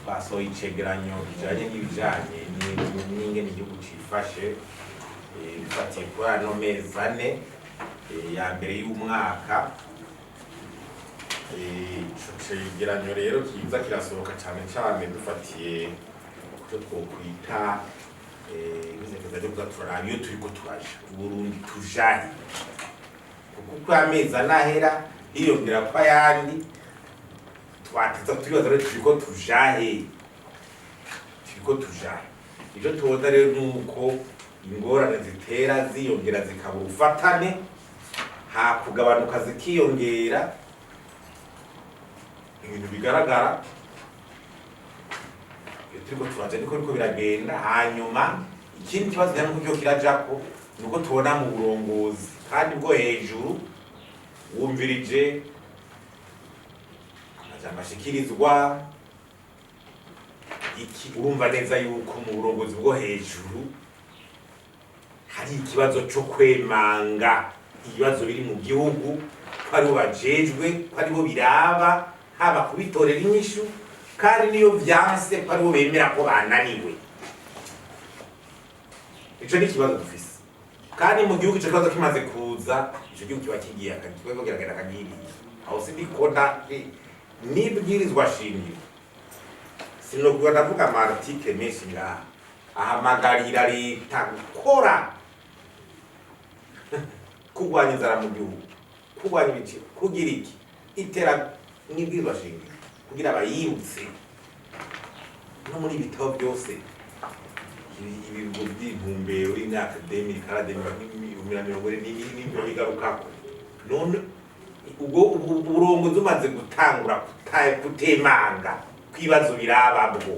twasohoye icegeranyo kijanye n'ibijanye n'ingene igihugu cifashe bifatiye kuri ano mezi ane ya mbere y'umwaka. Ico cegeranyo rero kiza kirasohoka cane cane dufatiye kuco twokwita igenekerezo ryo kuza turaraba iyo turiko turaja Uburundi tujahe, kuko amezi anahera hiyongera ko ayandi twatiza turibaza rero turiko tujahe. Ivyo tubona rero nuko ingorane zitera ziyongera zikaba urufatane, hakugabanuka zikiyongera, ibintu bigaragara turiko turaja niko biragenda. Hanyuma ikindi kibazo cyane nuko kirajako nuko tubona mu burongozi kandi bwo hejuru wumvirije amashikirizwa iki, urumva neza yuko mu burongozi bwo hejuru hari ikibazo cyo kwemanga ibibazo biri mu gihugu, ko aribo bajejwe, ko aribo biraba, haba kubitorera inyishu, kandi niyo vyanse ko aribo bemera ko bananiwe. Ico ni ikibazo dufise, kandi mu gihugu ico kibazo kimaze kuza, ico gihugu kiba kigiye akagikwego kiragenda akagiriye aho sindikona n'ibwirizwa shingiro. Sinubwo ndavuga amartike menshi ngaha ahamagarira leta gukora kurwanya inzara mu gihugu, kurwanya ibiciro, kugira iki itera n'ibwirizwa shingiro kugira abayibutse no muri ibitabo byose ibigo by'intumbero y'imyaka 2040 n'ibyo bigarukako. None ubwo uburongozi umaze gutangura kutemanga kw'ibibazo birababwo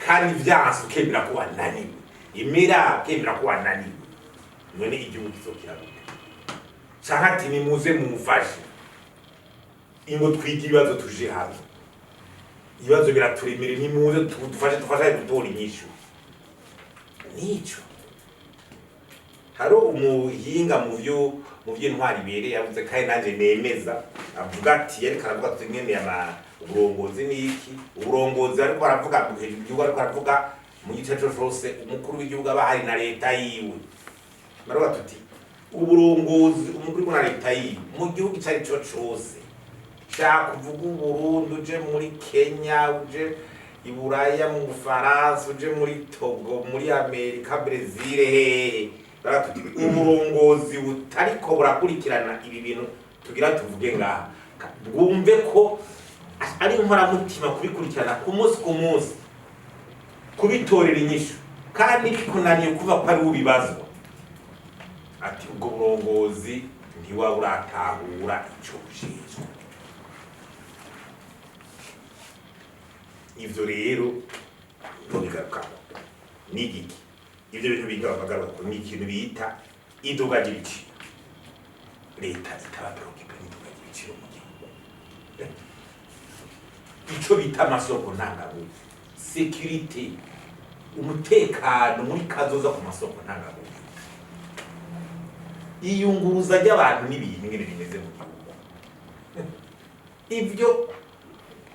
kandi vyanse ukemera ko wananiwe, imera ukemera ko wananiwe, none igihugu kizokirabuka canke ati nimuze mumufashe ingo twige ibibazo tuje hamwe, ibibazo biraturemere, nimuze dufashe gutora inyishu. Nico haro umuhinga mu vy'intwari ibereye yavuze kandi nanje nemeza, avuga ati yereka aravuga ati nyene uburongozi niki, uburongozi ariko aravuga igihugu, ariko aravuga mu gice cyose umukuru w'igihugu aba hari na leta yiwe. Baravuga tuti uburongozi umukuru na leta yiwe mu gihugu cyari cyo cyose, shaka kuvuga Uburundi, uje muri Kenya, uje i Buraya, mu Bufaransa, uje muri Togo, muri Amerika, Brazil, hehe. Baratuti uburongozi butariko burakurikirana ibi bintu tugira tuvuge ngaha, bwumve ko ari inkoramutima kubikurikirana ku munsi kubitorera inyishu, kandi bikunaniye kuva ko ari ubibazwa. Ati ubwo burongozi ntiwaba uratahura ico bujejwe. Ivyo rero bigarukako n'igiki, ivyo bintu bigarukako ni ikintu bita iduga ry'ibiciro. Leta itabaprokipa n'iduga ry'ibiciro mu gihugu, ico bita amasoko ntangabuzi, security, umutekano muri kazoza ku masoko ntangabuzi, iyunguruza ry'abantu n'ibintu ngene bimeze mu gihugu. Ivyo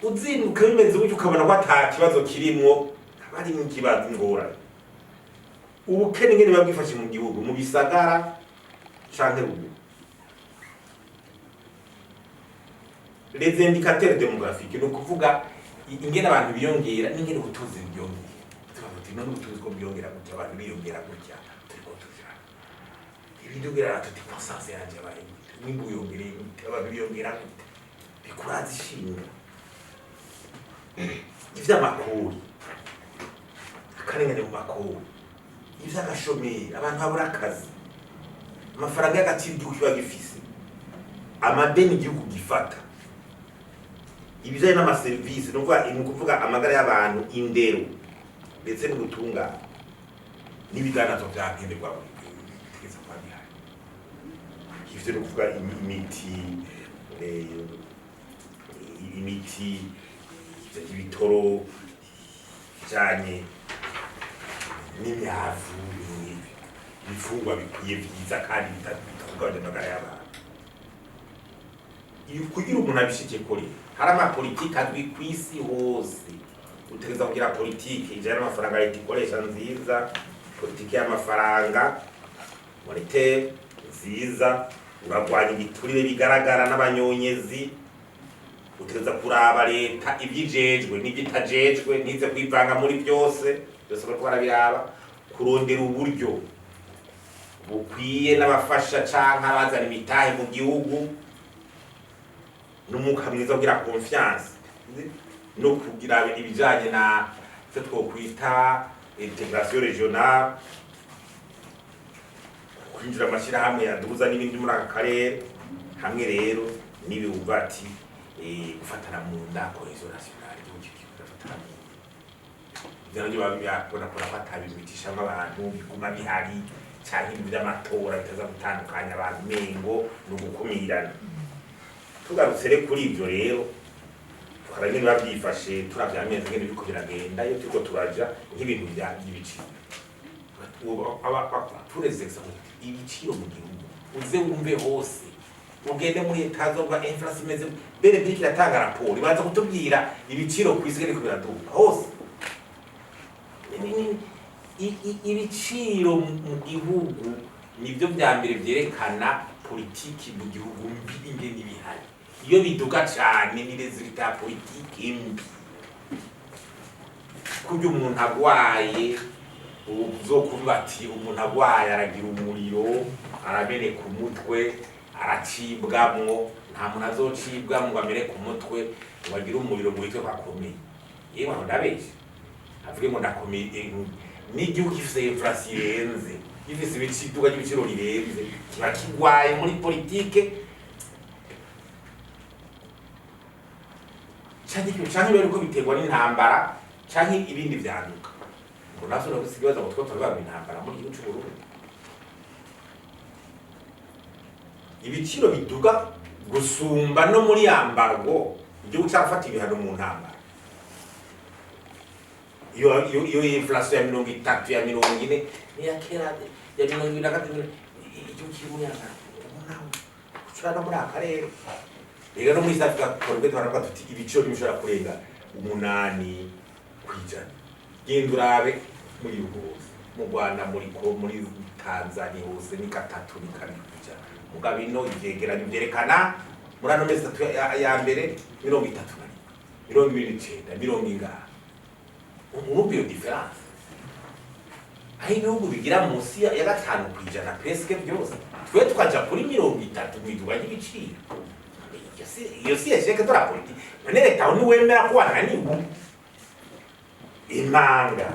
uzinduka bimeze gutyo ukabona ko ata kibazo kirimwo, abari mu kibazo ingorane. Ubukene ngene babwifashe mu gihugu, mu bisagara canke ruguru. Les indicateurs démographiques no kuvuga ingene abantu biyongera n'ingene ubutunzi bwiyongera. Tubavuti none ubutunzi ko bwiyongera gutya, abantu biyongera gutya, turiko tuja ibidogera tuti croissance yanje abaye n'ingu yongereye gutya, abantu biyongera gutya, bikuraza ishinga ivy'amakuru, akarengane mu makuru, ivy'agashomeri, abantu babura akazi, amafaranga y'agaciro igihugu kiba gifise, amadeni igihugu gifata, ibijanye n'amaserivisi, ni ukuvuga amagara y'abantu, indero ndetse n'ubutungane n'ibidandazo vyankenerwa bitegeza kuba bihari. Ivyo ni ukuvuga imiti, iby'ibitoro bijanye n'imyavu, ibifungwa bikwiye vyiza kandi bitagabanya amagara y'abantu. kugira umuntu abishike kuri hari amapolitiki azwi ku isi hose utegeza kugira politiki ijana n'amafaranga leta ikoresha nziza, politiki y'amafaranga monetaire nziza, uragwanya igiturire bigaragara n'abanyonyezi, utegeza kuraba leta ibyijejwe n'ibyitajejwe ntize kwivanga muri byose bariko barabiraba, kurondera uburyo bukwiye n'abafasha canke abazana imitahe mu gihugu n'umwuka mwiza kugira confiance no kugira ibijanye na cyo twokwita integration regionale, kwinjira amashirahamwe yaduza n'ibindi muri aka karere hamwe rero n'ibihugu ati gufatana mu nda cohesion nationale ibyo babibona ko batabibitisha abantu biguma bihari cyangwa ibintu by'amatora bitaza gutandukanya abantu mengo no gukumirana. Tugarutse rero kuri ibyo rero tukaba nyine babyifashe turabyameze ngene biko biragenda iyo turiko turaja nk'ibintu by'ibiciro tureze ibiciro mu gihugu uze wumve hose ugende muri etazo bwa inflation imeze bere biri kiratanga raporo ibanza kutubwira ibiciro ku isi biriko biraduka hose ibiciro mu gihugu nibyo bya mbere byerekana politiki mu gihugu mbi ingene bihari. Iyo biduka cyane ni resultat ya politiki mbi. Kubyo umuntu agwaye uzokumva ati umuntu agwaye aragira umuriro arabene ku mutwe aracibwamwo, nta muntu azocibwamwo ngo amere ku mutwe ngo agire umuriro mu witwe kwakomeye. Yewe ndabeshe avuge ngo ndakomeye n'igihugu gifise inflation irenze gifise ibiciro ry'ibiciro rirenze kiba kigwaye muri politike canke rero ko biterwa n'intambara canke ibindi vyaduka ngo nazo no gusigaza ngo twotore ba intambara muri gihugu c'Uburundi. Ibiciro biduga gusumba no muri yambargo igihugu cyafata ibihano mu ntambara. Iyo inflation ya 30 ya 40 ya kera ya 2023 igihugu kiri mu yanga ucurana muri akarere rero no muri South Africa korwe twaraka tuti ibiciro bishobora kurenga 8 kw'ijana. Genda urabe muri hose mu Rwanda muri Tanzania hose ni gatatu ni kabiri kw'ijana. Mugabe no ivyegeranyo byerekana muri ano mezi 3 ya mbere 30 29 ingaha ubu iyo difference aho ibihugu bigira munsi ya 5 kw'ijana presque byose twe twaja kuri 30 mw'iduba y'ibiciro. Iyo si esheke tora politiki none leta ni wemera ko wananiwe imanga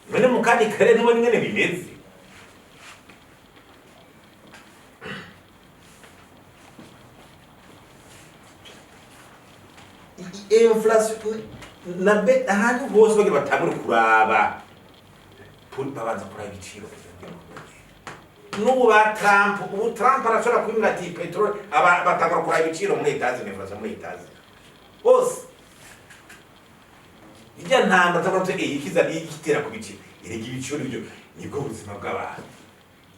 none mukandi kare niwe nyene bimeze. Inflation nabe ahantu hose bage batangura kuraba babanza kuraba ibiciro n'ubu ba Trump arashobora kwimira ati petrol batangura kuraba ibiciro muri etazi n'inflation muri etazi hose ijya ntamba tabato ikiza ikitera ku biciro irege ibiciro byo nibwo buzima bw'abantu.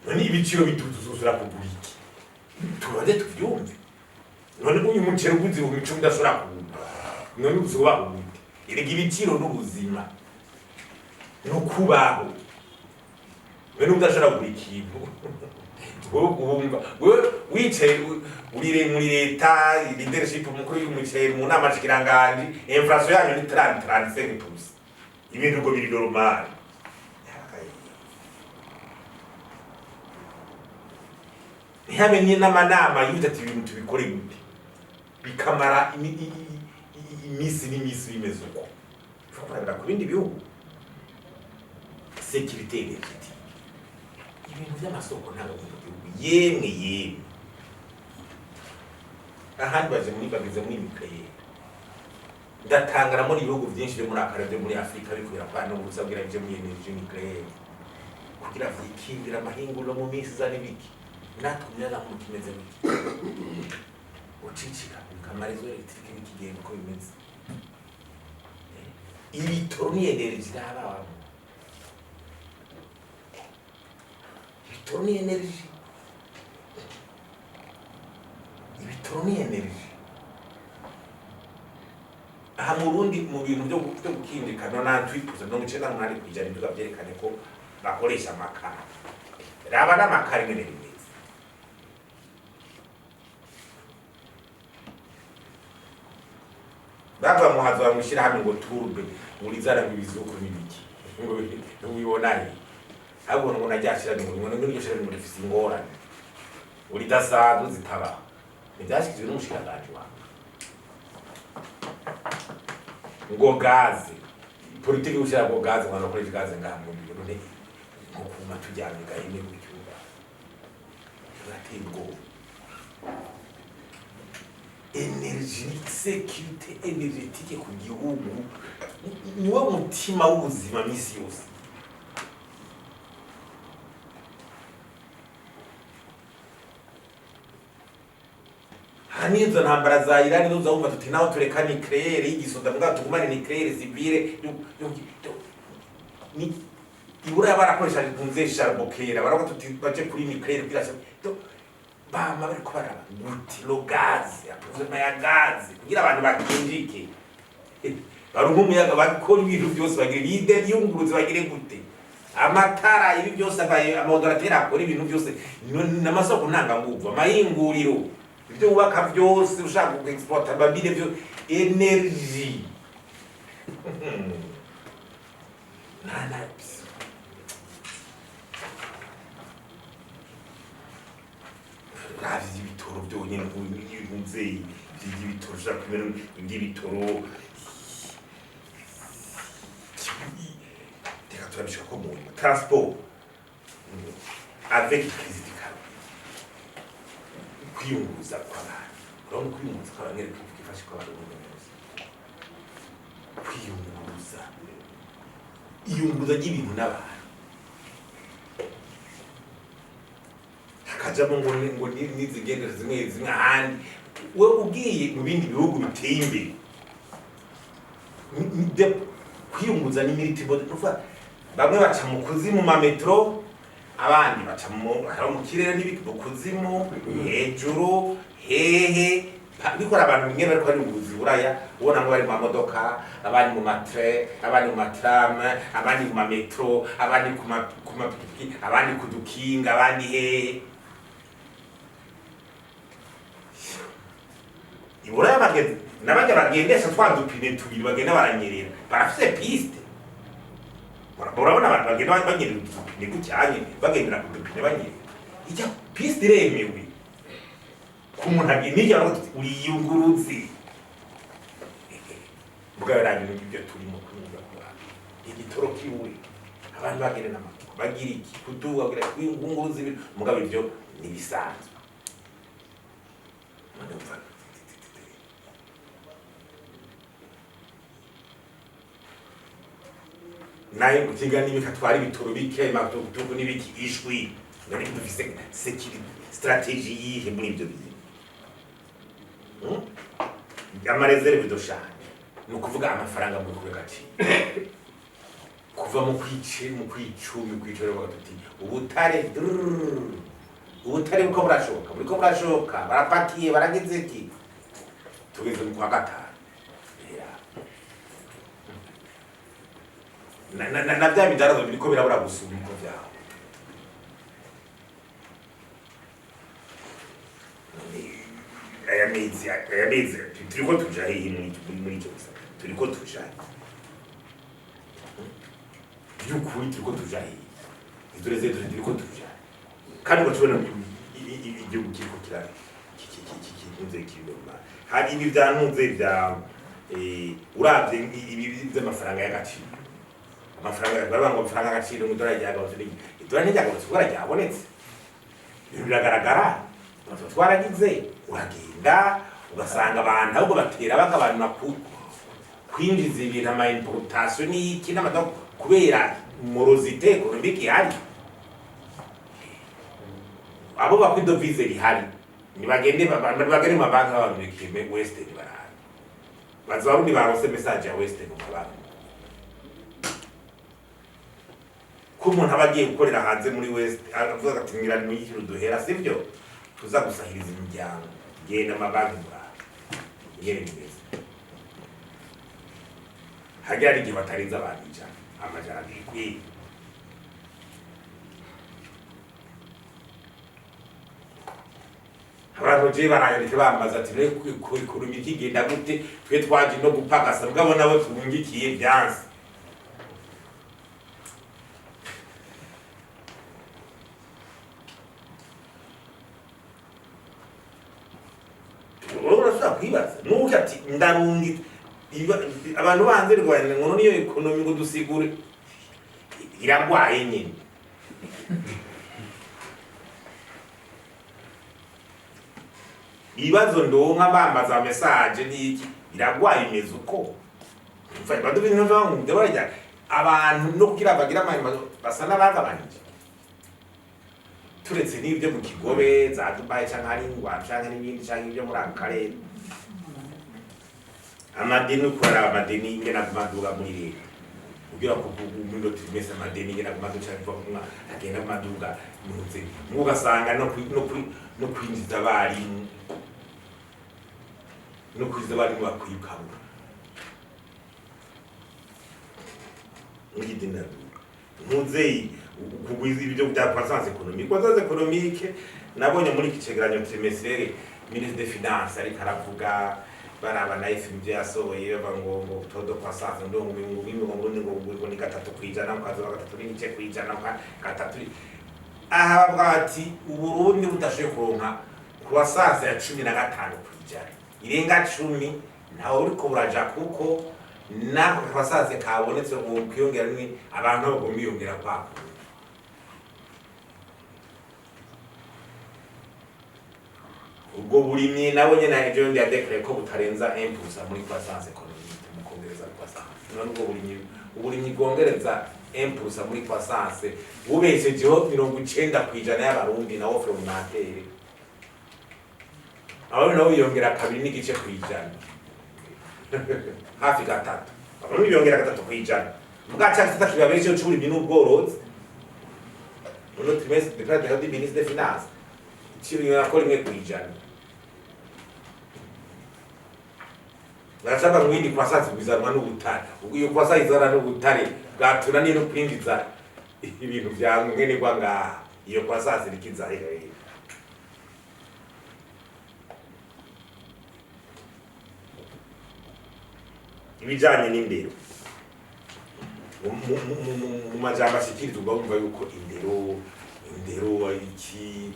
None ibiciro bituzuzura kugura iki tubanze tuvyumve. None uyu mucero guzi mu mico ndashobora kugura none uzoba ubundi irege ibiciro n'ubuzima no kubaho we n'udashobora kugura ikintu wewe wicaye urire muri leta leadership mukuru y'umuceri mu nama shikiranganje inflation yanyu ni 35%. Ibintu ngo biri normal ntihamenye n'amanama y'utati ibintu tubikore gute bikamara imisi n'imisi bimeze uko ushobora ku bindi bihugu. Sécurité énergétique ibintu by'amasoko ntabwo mu gihugu yemwe ahandi baje muri nucléaire ndatangara muri ibihugu byinshi byo muri akarere muri Afrika bikwira kwa no gusabwira ibyo muri energie nucléaire kugira vyikingira amahinguriro mu misi za nibiki natumira mu kimeze biki ucicika kamarizo electrique n'ikigenda uko bimeze ibitoro ni energie n'ababa ibitoro ni energie ibitoro ni energy aha mu Burundi mu bintu byo gukindikana ntwipfuza no gucena mwari kwijana ibyo byerekanye ko bakoresha amakara raba n'amakara ngene bimeze bava muhazo bamushira hamwe ngo turbe muri zara bibizuko n'ibiki ngo ubibonanye ahubwo ngo najyashira ngo n'iryo shira ngo rifise ingorane uri dasanzwe zitaba ntibyashikizwe n'umushikiranganje wawe ngo gaze politiki ushira ngo gaze ngo akoresha gaze ngaha mu bintu ne ngo kuma tujyanye gahine ku cyumba batimbo energy security energetique ku gihugu niwo mutima w'ubuzima misi yose hanizo ntambara za Iran nizo zawumva tuti naho tureka nucleaire y'igisoda mbwa tugumane nucleaire civile ni ibura barakoresha bunze charbokera barako tuti baje kuri nucleaire kirasha bama bariko baraba guti lo gaz apozema ya gaz kugira abantu bakinjike barumwe umuyaga bakora ibintu byose bagire ide yunguruze bagire gute amatara ibi byose abaye amodoratera akora ibintu byose n'amasoko ntanga nguvu amayinguriro ibyo ubaka byose ushaka ku export babire byo energy nana ravye ibitoro byonyene n'ibunze by'ibitoro ushaka kumera iby'ibitoro teka turabishaka ko mu transport avec crise kwiyunguruza kw'abantu urabona kwiyunguruza kw'abantu rero kwifashe kw'abantu bose kwiyunguruza iyunguruza ry'ibintu n'abantu hakajamo ngo n'izigendera zimwe ahandi we ugiye mu bindi bihugu biteye imbere kwiyunguruza n'imiriti bamwe baca mu kuzimu ma metro abandi baca mu kirere n'ibiki kuzimu hejuru hehe bikora abantu bimwe bariko bari mu buraya ubona ngo bari mu mamodoka abandi mu matre abandi mu matram abandi mu metro abandi ku mapikipiki abandi ku dukinga abandi hehe iburaya bageze n'abajya bagendesha twa dupine tubiri bagenda baranyerera barafise piste urabona abantu bagenda banyerera udupine gucyanye bagendera ku dupine banyerera ijya piste iremewe ku muntu agendera uriyunguruzi mugabo rero ibyo turimo kunyuza ku bantu igitoro kiwe abantu bagenda n'amaguru bagira iki kuduga bagira kwiyunguruzi mugabo ibyo ni bisanzwe naye kutigana n'ibikatwara ibitoro bike matuku n'ibiki ishwi ngari dufise security strategy yihe muri ibyo bintu amareserve doshanye no kuvuga amafaranga mu kwegati kuva mu kwicumi kwicoro bagatuti ubutare buko burashoka barapakiye barageze ki tugeze mu kwa gatanu na bya bidarazo biriko birabura gusuma uko vyaho aya mezi turiko tujahe muri icyo gusa turiko tujahe by'ukuri turiko tujahe idureze turiko tujahe kandi bacubona igihugu kiriko kikunze kibona hari ibi byantunze bya uravye ibi by'amafaranga y'agaciro amafaranga barabanga amafaranga agaciro mu dolari ryagabanutse idolari ryagabanutse kubera ryabonetse ibintu biragaragara twaragize uragenda ugasanga abantu ahubwo batera bagabanura kwinjiza ibintu ama importation n'iki n'amadogo kubera morosité économique ihari abo bakwidovize rihari nibagende bagende mu mabanki babamikime Western barahari bazarundi barose message ya Western mu mabanki ko umuntu abagiye gukorera hanze muri West avuga ati ngira n'ikiro duhera sivyo tuza gusahiriza imiryango genda amabanki murabe ingene bimeze hagira ari igihe batarenza abantu ijana amajana abiri abantu je barayandika bambaza ati ne kurumira ikigenda gute twe twaje no gupagasa bwabo nabo turungikiye byanze urashaka kwibaza nuko ati ndarungi abantu banze rwanda ngo niyo ekonomi ngo dusigure iragwaye nyine ibibazo ndonka bambaza message niki iragwaye imeze uko mfa badubintu n'abantu ndabarya abantu no kugira bagira amahema basa n'abagabanije turetse n'ibyo mu Kigobe za Dubai cyangwa hari ingwa cyangwa n'ibindi cyangwa ibyo muri akarere amadini ukora amadini ngena kumaduga muri leta ugira ko umundo tumese amadini ngena kumaduga cyangwa kuma agenda kumaduga muze mugasanga no kwinjiza bari no kwinjiza bari bakwikabura ngidina muze kugwiza ibyo bya croissance économique croissance économique nabonye muri kicegeranyo trimestriel ministre des finances ari karavuga baraba na FMJ yasohoye ngo todo croissance ndongo ngo ni gatatu kwijana kwazo gatatu n'igice kwijana gatatu aha bwati Uburundi butashoye kuronka croissance ya 15 kwijana irenga 10 naho uriko buraja kuko nako croissance kabonetse ngo kwiyongera ni abantu bagomba yongera kwako ubwo burimye nabo nyene na ejo ndi adekre ko butarenza 1% muri croissance économique mu kongereza croissance none ubwo uburimye gongereza 1% muri croissance ubeshejeho 90% y'abarundi na offre monetaire aho nawe yongera kabiri n'igice kwijana hafi gatatu abarundi yongera gatatu kwijana mugacha kitatu yabeje cyo burimye n'ubworozi uno trimestre de près de ministre des finances kiri nakora imwe kwijana Urashaka mwindi kwasazi bizarwa n'ubutare. Ugiye kwasazi izana n'ubutare bwatuna ni no kwinjiza ibintu bya ngene kwa ngaha. Iyo kwasazi rikiza hehe. Ibijanye n'indero. Mu majambo ashikiriza ugomba yuko indero iki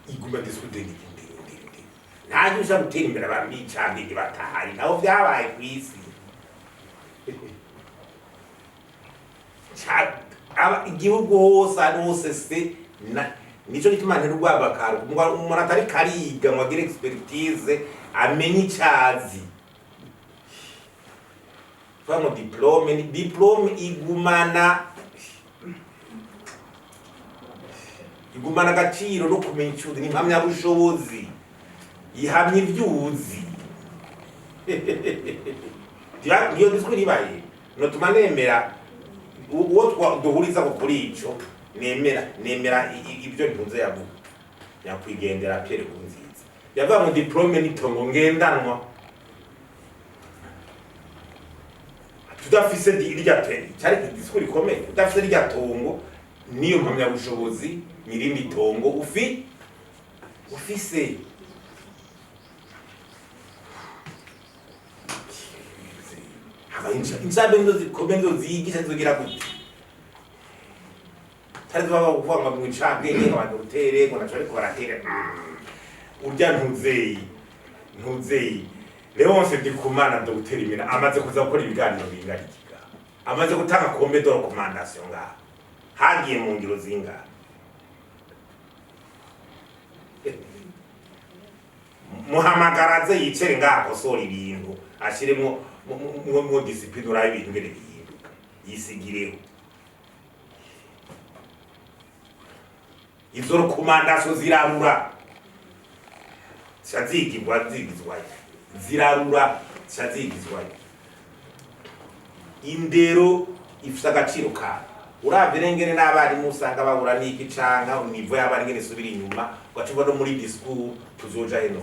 iguma discuter ntaje uja gutera imbere abantu cyangwa batahari naho byabaye kwisi igihugu hose se nico gituma ntero rwabakara umuntu atari kariga ngo agire expertise amenye icyazi famo diplome igumana agaciro no kumenya icyuzi n'impamyabushobozi ihamye ibyuzi niyo disco ribaye no tumanemera uwo duhuriza ko kuri ico nemera ibyo ntunze yavuga yakwigendera Pierre Kunziza yava mu diplome n'itongo ngendanwa tudafise irya teri cyari disco rikomeye tudafise irya tongo niyo mpamyabushobozi n'irindi tongo ufise insabe ndo zikomendo zigisha zogira gute tazi baba kuvanga mu ncabwe ngo abantu utere ngo naco ariko baratera urya ntuzeyi Faustin Ndikumana Dr. Imina amaze kuza gukora ibiganiro bingarikiga amaze gutanga kombe de recommandation ngaha hagiye mu ngiro zinga muhamagaraze yicere ngaha kosora ibintu ashiremo mu discipline uraye ibintu ngene bihinduka yisigireho izo recommandation zirarura shazigirwa zirarura shazigizwayo indero ifite agaciro ka urabirengene n'abarimu usanga bahura n'iki canka univo y'abari ngene subira inyuma ugacuba no muri discours tuzoja heno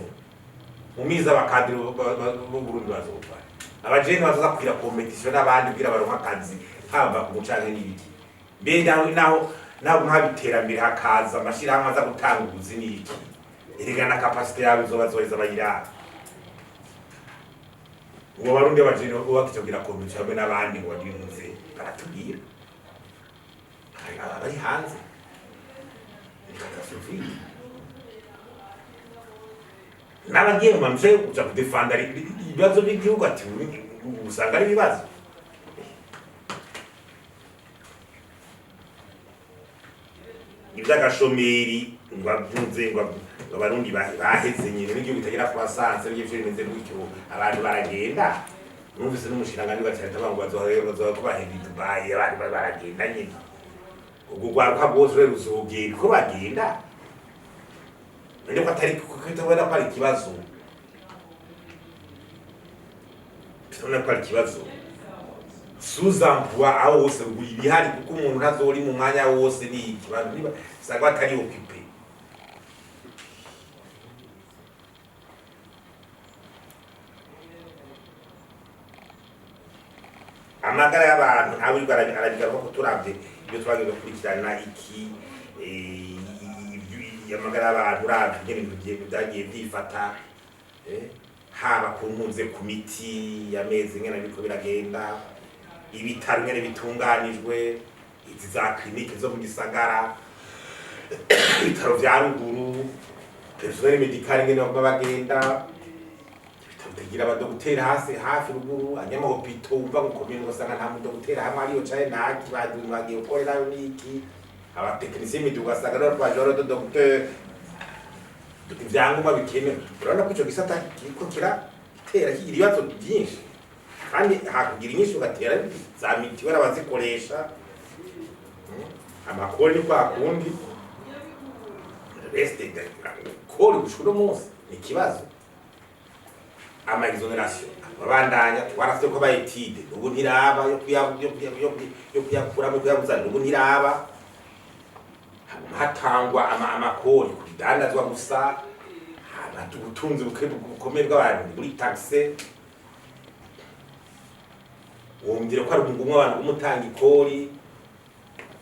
umiza abakadiri b'Uburundi bazova abajene bazoza kwira competition n'abandi kugira baronka akazi hava ku mucanke n'ibiki mbega naho nkabiterambere hakaza amashirahamwe aza gutanga ubuzi n'iki erega na capacité yabo izobazoheza bayiraba uwo barundi abajene bakitogira competition hamwe n'abandi ngo bagire umuze baratubwira bari hanze n'abagiye mu mamshe kuja kudefanda ibibazo by'igihugu ati usanga ari ibibazo ivy'agashomeri ngwabyunze abarundi baheze nyine n'igihugu itagira croissance n'ibyo bimeze gutyo abantu baragenda numvise n'umushirangani bacyarita bangu bazohera ko bahenda Dubai abantu baragenda nyine ubwo gwaruka bwose rero uzogera ko bagenda nende ko atari kutabona ko ari ikibazo tubona ko ari ikibazo suzamploi aho hose ibihari kuko umuntu ntazori mu mwanya wose ni ikibazo niba sagwa atari occupé amagara y'abantu ntawe uri arabigaruka ko turavye ibyo twagiye gukurikirana iki amagara y'abantu uravye ingene byagiye byifata haba kunkunze ku miti y'amezi ngene biriko biragenda ibitaro ngene bitunganijwe izi za klinike zo mu gisagara ibitaro vya ruguru personnel medical ngene bagenda tugira abadogiteri hafi ruguru anyama hopito umva mukomine usanga nta mudogiteri hamwe ariyo caye naki bagiye gukorera yo niki abatekinisiye miduga usanga no twajoro do docteur ivyangoma bikenewe urabona ko ico gisata kiriko kiratera kigira ibibazo byinshi kandi hakugira inyishu gatera za miti barabazikoresha amakori ni kwa kundi reste kori gushura munsi ni kibazo ama exoneration babandanya twarafite ko bayitide ubu ntiraba yo kuyakura mu kuyabuzana ubu ntiraba hatangwa amakori kudandazwa gusa ubutunzi bukomeye bw'abantu muri taxe wumvire ko ari umugumwe abantu umutanga ikori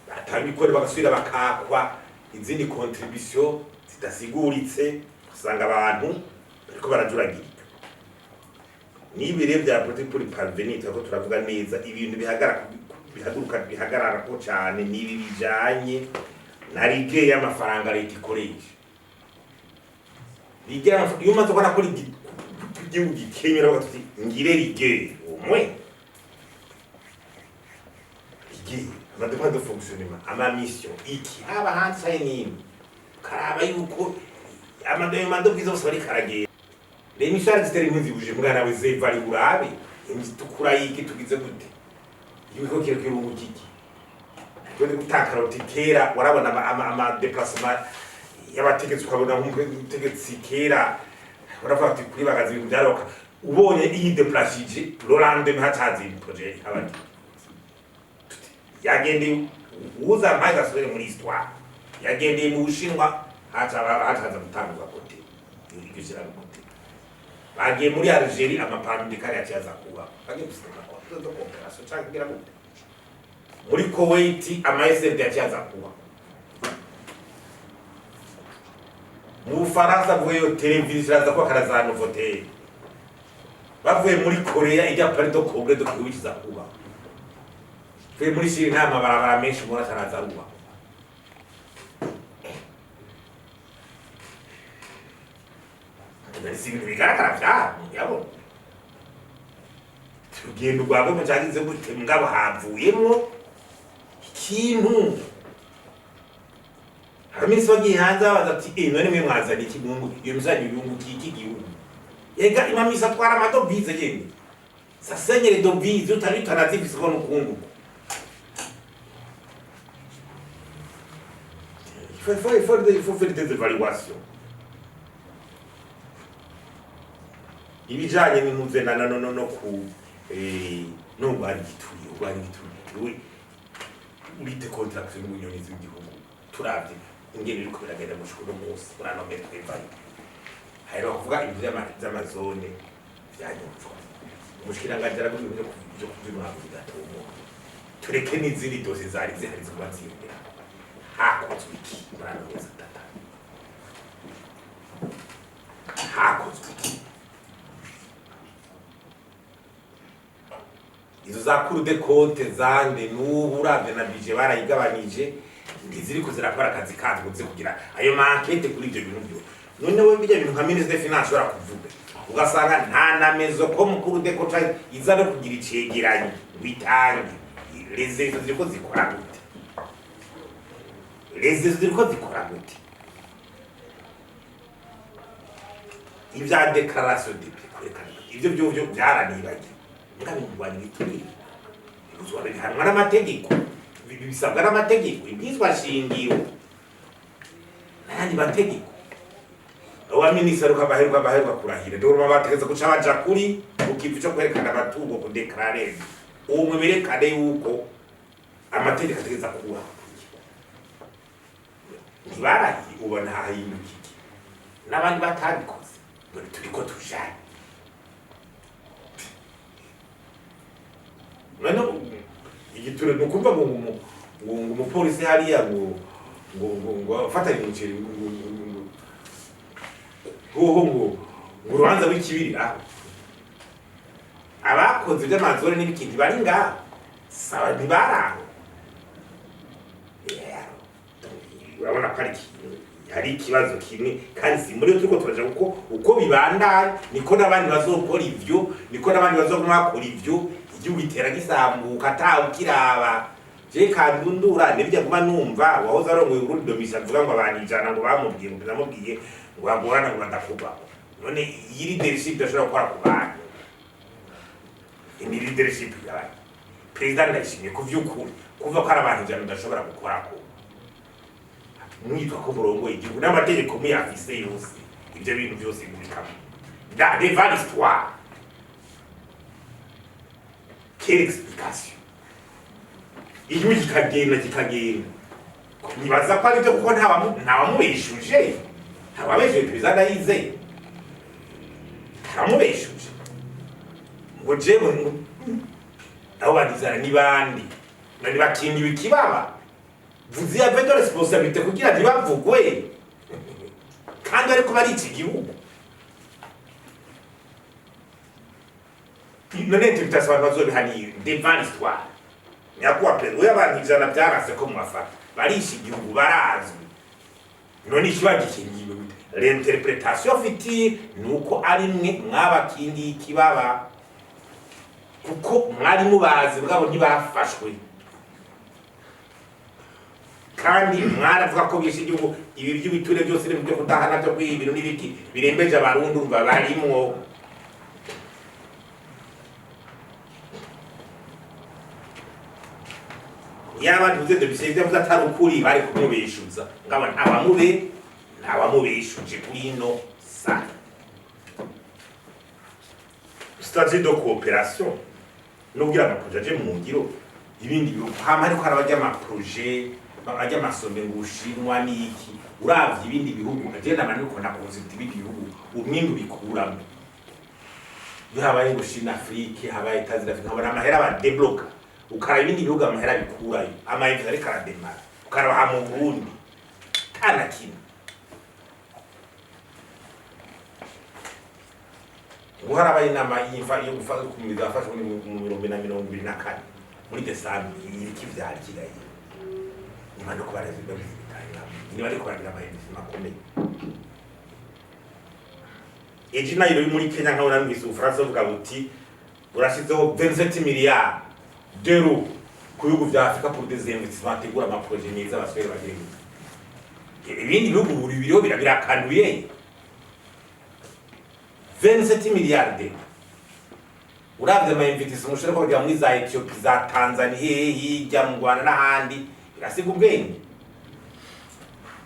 batanga ikori bagasubira bakakwa izindi contribution zidasiguritse usanga abantu ariko barajuragira n'ibire bya politique pour parvenir ko turavuga neza ibintu bihagarara ko cyane nibi bijanye na rige y'amafaranga leta ikoresha rige iyo maze kubona ko igihugu gikemera bagatuti ngire rige umwe rige amademande de fonctionnement ama mission iki aba hanse nini karaba yuko amademande bwizo bari karagera Lemishari zitari mwizi buje mwana weze vari urabe tukura yiki tugize gute yuko kire kirungu kiki twende gutakara utikera warabona ama déplacement y'abategetse ukabona nk'umutegetse kera waravuga ati kuri bagazi ibintu byaroka ubonye iyi déplacije Rolande ntatazi projet abandi yagende uza mpaga sore muri histoire yagende mu Bushinwa hataza gutanguza kote yigishira kote bagiye muri Algeria amapandikari yaciyaza kuba bagiye guseka ko do operation cyangwa gute muri Kuwait amaSD yaciyaza kuba mu Faransa bweyo televiziyo zaza ko karazana voter bavuye muri Korea ijya pari do congrès do kwikiza kuba fe muri shiri nta mabarabara menshi muri ataraza ruba ndetse bigaragara bya yabo tugenda ubwabo mu cyagize gute mugabo havuyemo ikintu hamisi bagiye hanze baza ati none mwe mwazana ikimungu iyo muzanye ibungu kiki gihugu ega imamisa atwara amadovize yende sasenyere dovize utari tanazifise ko nukungu il faut faire des évaluations ibijanye n'imuzena no ku no bari gituye urite contraction n'ubunyoni z'igihugu turavye ingene biriko biragenda mu shukuru munsi urano mbere twevaye hayro kuvuga ibyo by'amazone byanyumva umushikiranganje arabyo byo kubyuma bigatomo tureke n'izindi dose zari zihari zo kubatsindira hakozwe iki urano neza tata hakozwe iki izo za kuru de compte zande n'ubu uravye na budget barayigabanije ndiziriko zirakora akazi kazo kuze kugira ayo market kuri ibyo bintu byo none we bijya bintu nka ministre des finances ora kuvuga ugasanga nta namezo ko mukuru de compte iza no kugira icegeranye bitangi rezo ziriko zikora gute rezo ziriko zikora gute ibya declaration de prix ibyo byo byaranibagiye ngabingwani bituri uzwa bihanwa n'amategeko bisabwa n'amategeko ibizwa shingiro nani bategeko wa minister ukabaheruka kurahira ndoro bategeza guca baja kuri ukivu cyo kwerekana abatungo ku declarer umwe berekane yuko amategeko ategeza kuba ntibarahi ubona hahindukiki n'abandi batabikoze ngo turiko tujahe Mano igitoro nukumva ngo umupolisi hariya ngo fatanye umuceri ngo urubanza w'ikibiri abakoze by'amazore n'ibikindi bari ngaho sawa ntibaraho urabona ko hari ikibazo kimwe kandi si muri turiko turaja uko bibandanye niko n'abandi bazokora ivyo niko n'abandi bazokora ivyo igihugu itera gisambuka atawe kiraba je kandi ndura nebijya kuba numva wahoza arongoye Uburundi domisa avuga ngo abantu ijana ngo bamubwiye ngo namubwiye ngo bagorana ngo badakuba none iyi leadership dashobora gukora ku bantu ini leadership yabaye president ndashimye ku vy'ukuri kuva ko ari abantu ijana ndashobora gukora ko mwitwa ko murongoye igihugu n'amategeko muyafise yose ibyo bintu byose bikaba da devant l'histoire. Quelle explication? Iyo kikagenda nibaza ko ari byo kuko ntawamubeshuje ntawabeshuje bizana yize ntamubeshuje ngo jewe abo banizana ni bandi nani bakindiwe ikibaba vous y avez de responsabilité kugira ntibavugwe kandi ariko bari iki gihugu none interpretation bazobihaniye devant l'histoire nyakuwa peru y'abantu ijana byarase ko mwafata barishi igihugu barazwi none ikibazo kingiwe l'interpretation fiti nuko ari mwe mwabakingi ikibaba kuko mwari mubazi bwabo ntibafashwe kandi mwaravuga ko bishe igihugu ibi by'ibiture byose n'ibyo kudahana byo kwibintu n'ibiki birembeje abarundi umva barimwo yaba ntuze de bisevye muzatari ukuri bari kumubeshuza ngaba ntawamubeshuje kuri no sa stratégie de coopération n'ubwira amaprojet je mu ngiro ibindi bihugu hama ariko harabajya amaprojet ajya amasombe ngushinwa n'iki uravye ibindi bihugu agenda maniko na concept ibindi bihugu umwimbu bikuramo yo habaye ngushina Afrique habaye Tanzania nkabona amahera ba debloka ukara ibindi bihugu amahera bikurayo amayivuze ariko arademara ukara ha mu Burundi kana kimwe Muhara bayi nama yimfa yo gufata kumiza afashe mu 2024 muri Desembre iki vyari kigaye imana ko barazi babitanga ni bari kwagira amayinzi makomeye ejina iro muri Kenya nkaho namwise uFransa uvuga buti burashizeho 27 milliards d'euros ku bihugu vya Afrika pour des investissements tegura ama projet meza baswere bagire ibindi bihugu biriho birakanuye 27 milliards d'euros uravye ama investissements ushaka kujya muri za Ethiopia za Tanzania hirya mu Rwanda n'ahandi birasiga ubwenge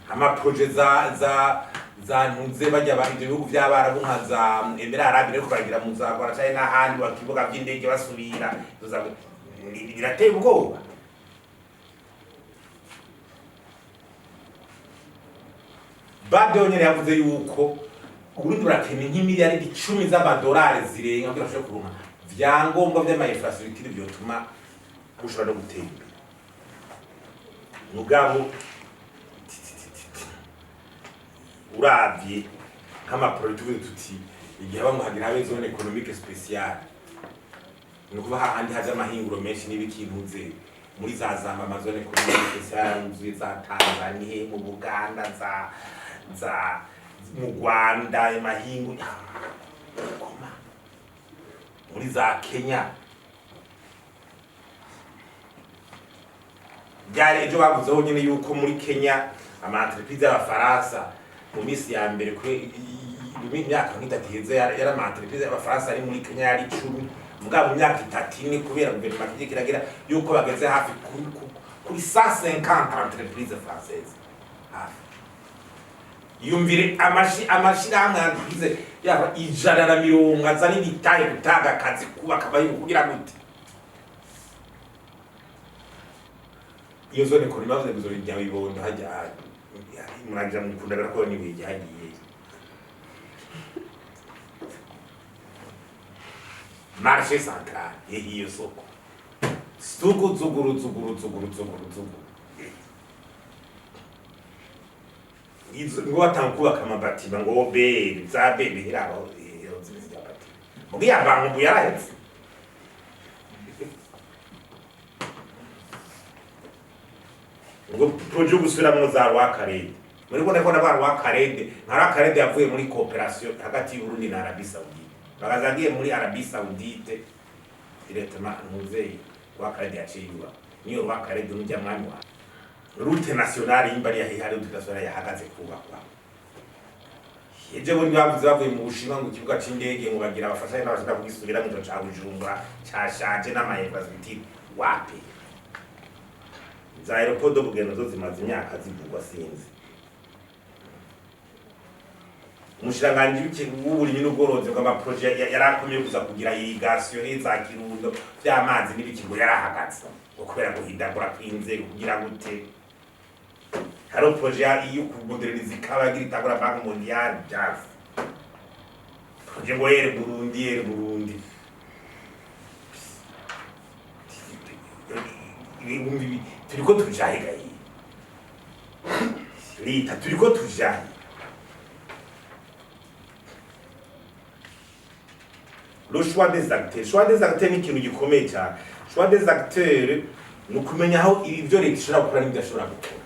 ama projet za ntuze bajya ba ibyo bihugu by'abarabu nka za Imbere Arabie rero kubagira mu za Rwanda cyane n'ahandi bakivuga by'indege basubira birateye ubwoba badonyere yavuze yuko Uburundi burakeneye nk'imiliyaridi 10 z'amadolari zirenga kugira ngo kuronka vyangombwa vy'ama-infrastructure vyotuma ushobora no gutera imbere. Mugabo uravye nk'amaproduit tuti igihe bamuhagira habe zone économique spéciale nukuba hahandi haje amahinguro menshi n'ibikintuze muri za zamba amazone économique spéciale za Tanzania mu Buganda za mu Rwanda amahingo muri za Kenya byari ejo bavuzeho nyine yuko muri Kenya ama-entreprise y'Abafaransa mu misi ya mbere kuri imyaka nk'itatize yari ama-entreprise y'Abafaransa ari muri Kenya yari 10 mugabo mu myaka 3 kubera guverinoma kiragira yuko bageze hafi kuri 150 entreprises françaises hafi yumvire amashirahamwe yangize yaba 150 azana ibitaye gutanga akazi kubaka abahingu kugira gute iyo zone ko nibavuze bizori rya bibondo hajya muragira mukunda ko ni bijyagiye marché central iyo soko zuguru ngo batankuba kama bati ngo be za bebe hirabo iyo zibya bati mugi yabangu yarahetse ngo projet gusubiramo za rwakarede muri kone kone ba rwakarede nka rwakarede yavuye muri coopération hagati y'Uburundi na Arabie Saoudite bagazagiye muri Arabie Saoudite directement nuzeye rwakarede yaciye niyo rwakarede n'ujya mwami wa route nationale y'imbari ya hihari tudasora yahagaze kubakwa yeje bo bavuze bavuye mu Bushinwa mu kibuga c'indege ngo bagira abafashanya n'abashaka kugisubira mu cyo Bujumbura cyashaje n'ama-infrastructure wapi za aeroport do Bugendo zo zimaze imyaka zivugwa sinzi umushiranganje w'uburimyi n'ubworozi bw'amaprojet yarakomeye kuza kugira irrigation za Kirundo by'amazi n'ibikingo yarahagaze ukubera guhindagura kw'inzego kugira gute haro projet iyo kumoderniza ikabagira itagura Banque Mondiale jazz projet ngo yere Burundi turiko tujahe gayi leta turiko tujahe le choix des acteurs ni ikintu gikomeye cyane choix des acteurs ni ukumenya aho ibyo leta ishobora gukora n'ibyo ashobora gukora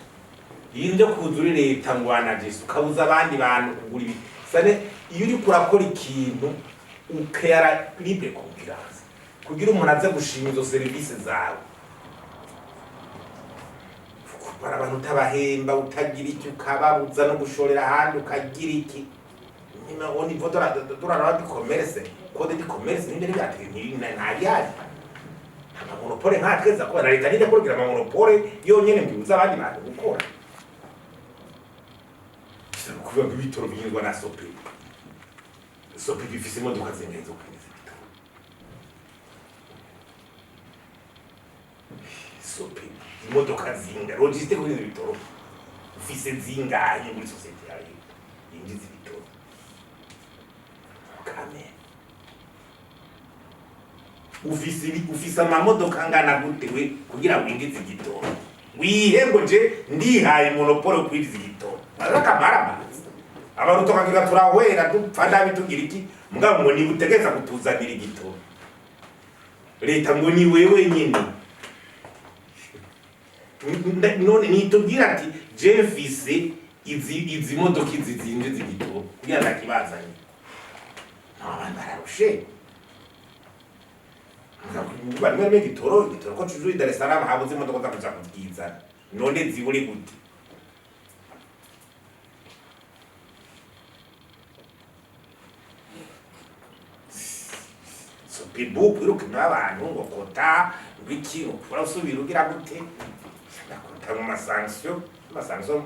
iyo nje kuzuri leta ngo anagese ukabuza abandi bantu kugura ibi sane iyo uri kurakora ikintu ukera libre concurrence kugira umuntu aze gushima izo service zawe para abantu utabahemba utagira icyo ukababuza no gushorera ahandi ukagira iki nyuma oni votora turara commerce code di commerce ninde byatiri ntabiyari monopole nkatweza ko na leta ninde kugira monopole yonyene mbibuza abandi bantu gukora kuvuga ngo ibitoro byingwa na sope bifise imodoka zengezo kwineza ibitoro sope imodoka zinga logistique kwineza ibitoro ufise zingaye muri societe yawe yinjiza ibitoro kame ufise amamodoka angana gutewe kugira winjize igitoro wihembo je ndihaye monopole kwinjiza igitoro arakamara abantu tokagira turahwera dupfanda bitugira iki mugabo ngo ni utegeza kutuzanira igitoro leta ngo ni wewe nyine none nitubwira ati je mfise izi modoka izinje zigitoro kugira ndakibazanye abantu bararushe bari mu gitoro ko cuje Dar es Salaam habuze imodoka zakuja kubwiza none ziburi gute so people kwiruka n'abantu ngo kota biki ukora usubira ugira gute nakota mu masanction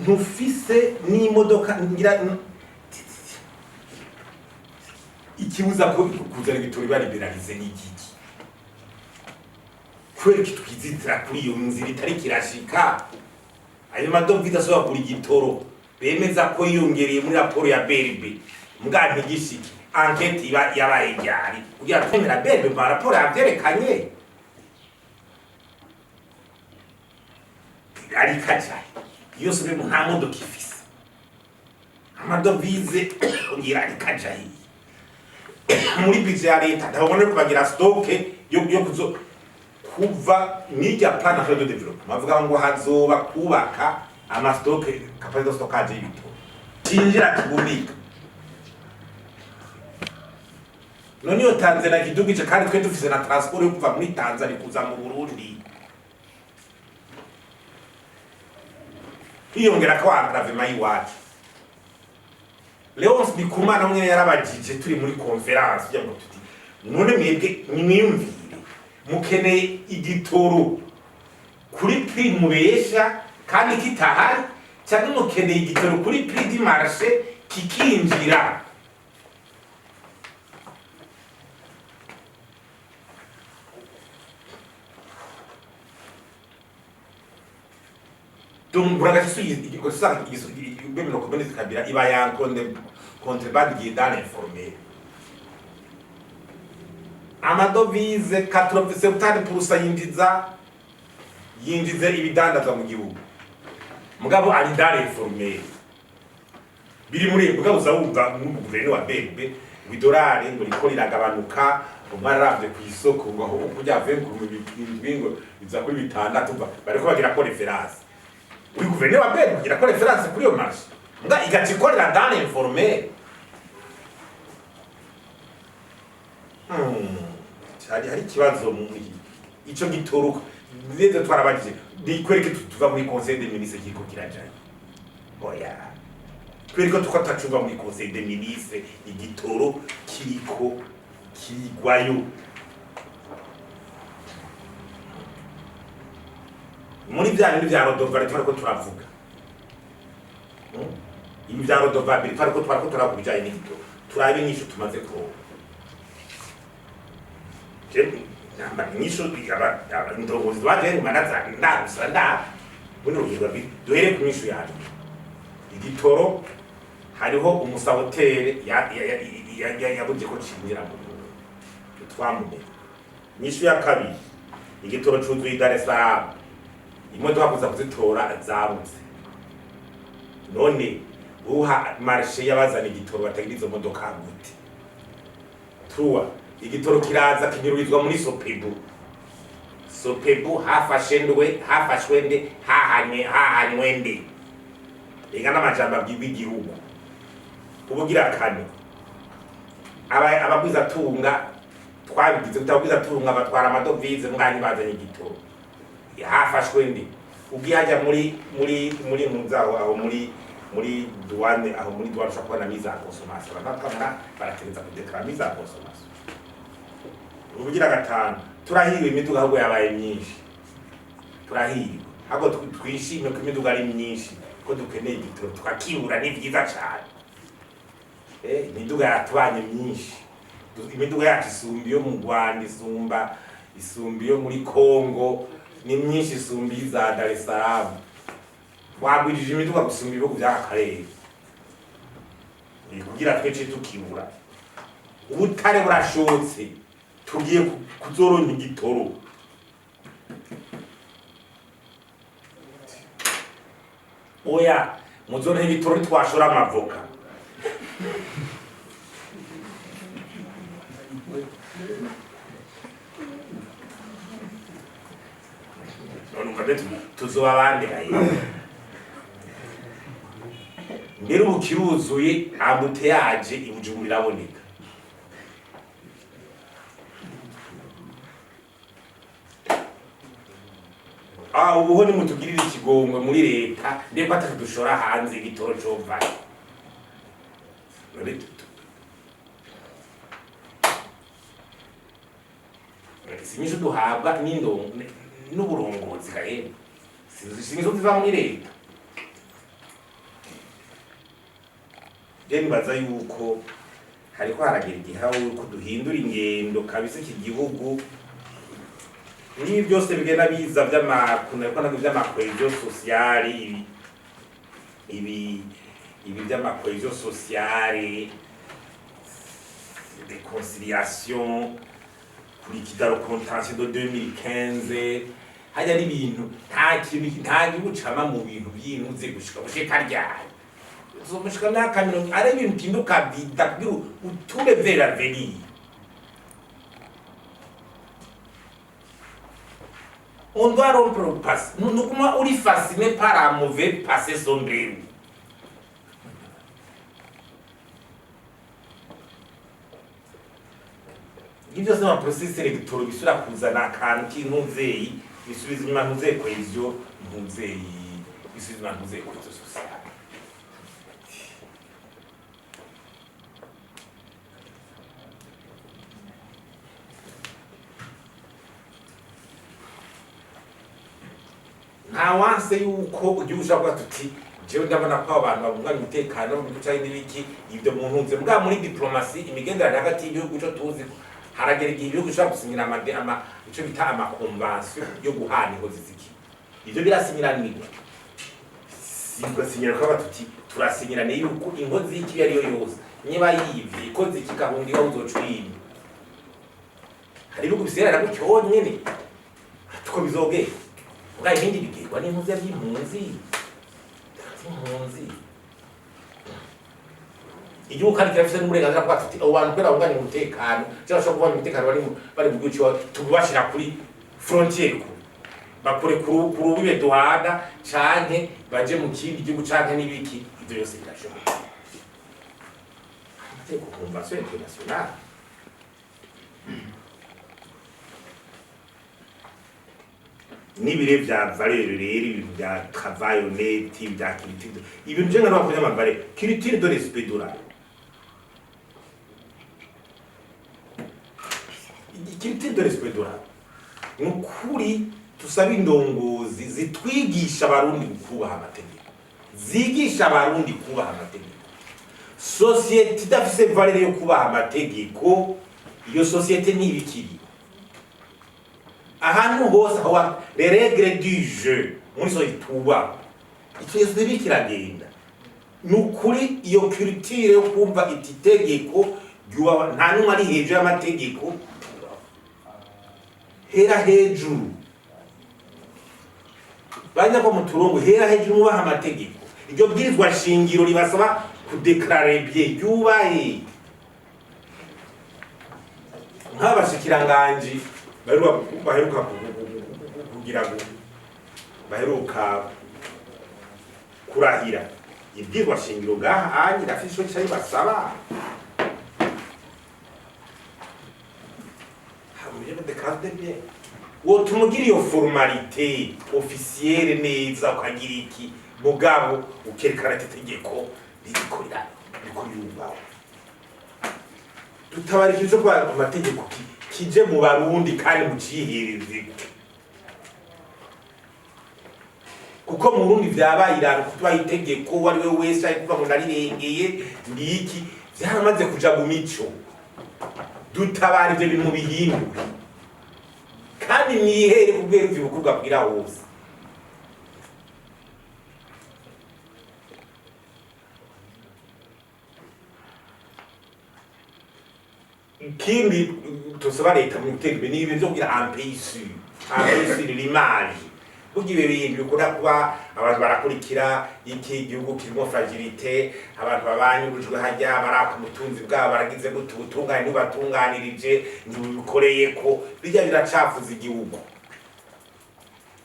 ntufise n'imodoka ngira ikibuza ko kuzana ibitoro bari liberalize n'igiki kweri kitwizitira kuri iyo nzira itari kirashika ayo madovize asoba kuri igitoro bemeza ko yiyongereye muri raporo ya BRB mbwa ntigishiki enquête iba yabaye ryari kugira twemera BRB mu raporo yavyerekanye ari kaja yose be nta modoka ifise amadovize ngira ari kaja muri budget ya leta ndabona ko bagira stock yo kuzo kuva n'irya plan national de développement bavuga ngo hazoba kubaka ama stock capacité de stockage y'ibitoro cinjira kibubika none yo Tanzania kidugije kandi twe dufise na transport yo kuva muri Tanzania kuza mu Burundi iyongera ko agravement yiwacu Faustin Ndikumana mwe yarabajije turi muri conference ya ngo tuti none mwebwe nimwiyumvire mukeneye igitoro kuri prix mubesha kandi kitahari cyangwa mukeneye igitoro kuri prix du marché kikinjira donc buraja suyi bemino komene kabira iba yankonde contrebande qui est dans l'informel amadovize 80% yinjiza ibidandaza mu gihugu mugabo ari dans l'informel biri muri mugabo zawumva mu guverinoma wa BRB bidorari ngo riko riragabanuka umaravye ku isoko ngo aho kujya 20 ku bingo biza kuri bitandatu bariko bagira ko reference uri guverinoma wa BRB bagira ko reference kuri yo marché nga igacikorera dans l'informel hari ikibazo muri ico gitoro neze twarabagije dikwereke tuva muri conseil des ministres kiko kirajanye oya kwereka tukatacuva muri conseil des ministres igitoro kiriko kirigwayo muri byane bya rodovare twariko turavuga ibi bya rodovare twariko turakubijanye n'igitoro turabe nyisho tumaze ko namba nyisho yaba ndongozi waje manaza ndabusanda buno rugirwa duhere ku nyisho yaje igitoro hariho umusabotere yabuze ko cinjira mu twamume nyisho ya kabiri igitoro cuzuye Dar es Salaam imodoka kuza kuzitora zabuze none uha marché yabazana igitoro batagira izo modoka gute truwa igitoro kiraza kinyururizwa muri sopebu hafashwende hahanywende ingana amajambo bw'igihugu ubugira kane abagwiza tunga twabigize utabwiza tunga batwara amadovize mwanyi bazanye igitoro hafashwende ubwihajya muri munzaho aho muri douane aho muri douane ushobora mise en consommation banakamera barategeza kudeklara mise en consommation ubugira gatanu turahiriwe imiduga ahubwo yabaye myinshi turahiriwe ahubwo twishime ko imiduga ari myinshi ko dukeneye igitoro tukakibura ni byiza cyane imiduga yatubanye myinshi imiduga yacu isumba iyo mu Rwanda isumba iyo muri Congo ni myinshi isumba iza Dar es Salaam wagwirije imiduga gusumba ibihugu by'akarere kugira twece tukibura ubutare burashotse tugiye kuzoronka igitoro oya muzoronka igitoro twashora amavoka tuzoba abandi mbere ubu kiruzuye ambuteyaje ibujumbura iraboneka ubuho nimutugirira ikigongwe muri leta ndeko atatudushora hanze igitoro covaye sinyisho duhabwa n'uburongozi kahera sinyisho ziva muri leta nibaza yuko hariko haragira igihe aho yuko duhindura ingendo kabisa iki gihugu Ibi byose bigenda biza vy'amakohesion sociale, ibi vy'amakohesion sociale, réconciliation, kuri kidaro contentieux de 2015, hajya n'ibintu nta gihugu cama mu bintu by'intuze gushika ryari. Zomushika n'akamiro ari ibintu kinduka bida uture vers l'avenir. On doit rompre le passé. Nous comment on est fasciné par un mauvais passé sombre. Ibyo sema process electoral bisura kuzana akantu k'intuzeyi bisubiza inyuma ntuze cohesion ntuzeyi bisubiza inyuma ntuze cohesion sociale. Nta wanse yuko ugiye ushaka tuti jewe ndabona ko abantu babunganya umutekano mu gice n'ibiki ibyo mu ntunze mbwa muri diplomasi imigenderanire hagati y'ibihugu cyo tuzi haragera igihe ibihugu bishobora gusinyira icyo bita amakonvansiyo yo guhana inkozi z'iki. Ibyo birasinyiraniwe sigasinyira ko batuti turasinyirane yuko inkozi y'iki yari yo yose niba yivye ikoze kigahungira uzocwini. Hari ibihugu biserera ko cyonyene tuko bizoge ngaye ibindi bigirwa n'inkozi y'impunzi. Igihugu kandi kirafise n'uburenganzira bwa tuti abantu kwera bunganya umutekano cyangwa shobora kubona umutekano bari mu gihugu tubashira kuri frontier ko bakore ku rubibe duhana canke baje mu kindi gihugu canke n'ibiki ibyo yose birashoboka. Amategeko convention internationale n'ibire vya valeur rero ibintu bya travail honnête bya culture ibintu je ngana bakonya amavare culture de respect de la culture de respect de la nukuri tusaba indongozi zitwigisha abarundi kubaha amategeko zigisha abarundi kubaha amategeko. Societe idafise valeur yo kubaha amategeko iyo societe ntibikiri. Ahantu hose aho les règles du jeu muri so ituba icyo zibiri kiragenda nukuri iyo culture yo kumva ititegeko yuba nta numwe ari hejuru y'amategeko hera hejuru banya ko muturongo hera hejuru mubaha amategeko. Iryo bwirizwa shingiro ribasaba kudeclarer bien yubahe nk'abashikiranganje baheruka kugira ngo baheruka kurahira ibwirwa shingiro ngaha anyi rafisho cyari basaba hamwe de carte bien wo tumugira iyo formalite officielle neza ukagira iki mugabo ukerekana itegeko rikorera yubaho tutabarikije kwa amategeko kije mu Barundi kandi mucihirize kuko mu Burundi vyabaye irano kutwa itegeko wari we wese ari kuva ngo narirengeye ndiki vyaramaze kuja mu mico dutabara ivyo bintu bihindura kandi mwihere kubwira ivyo bikorwa bwira hose. Ikindi tusaba leta mu gutegura ni ibintu byo kugira ampeyisi l'image bugibe bintu bikora kuba abantu barakurikira iki gihugu kirimo fragilité abantu babanyurujwe hajya baraka mutunzi bwabo baragize gutunganya n'ubatunganirije ntibikoreye ko bijya biracafuza igihugu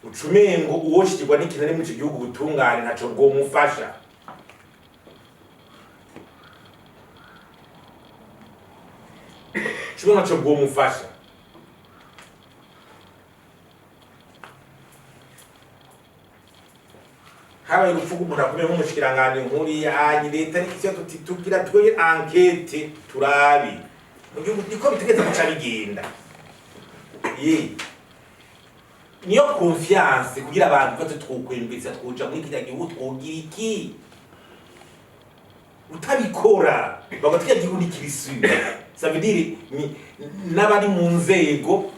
ucumengo uwoshikirwa n'ikintu ari mu gihugu butungane ntaco bwo mufasha. Chibona cyo bwo mufasha habaye urufugu umuntu akomeye nk'umushikiranganje nkuri yanyi leta n'icyo tugira twe enquête turabi mu gihugu niko bitegeza guca bigenda niyo confiance kugira abantu ko twokwembeza twoja muri kiriya gihugu twogira iki utabikora bagatwiya gihugu n'ikirisubiza ça veut dire n'abari mu nzego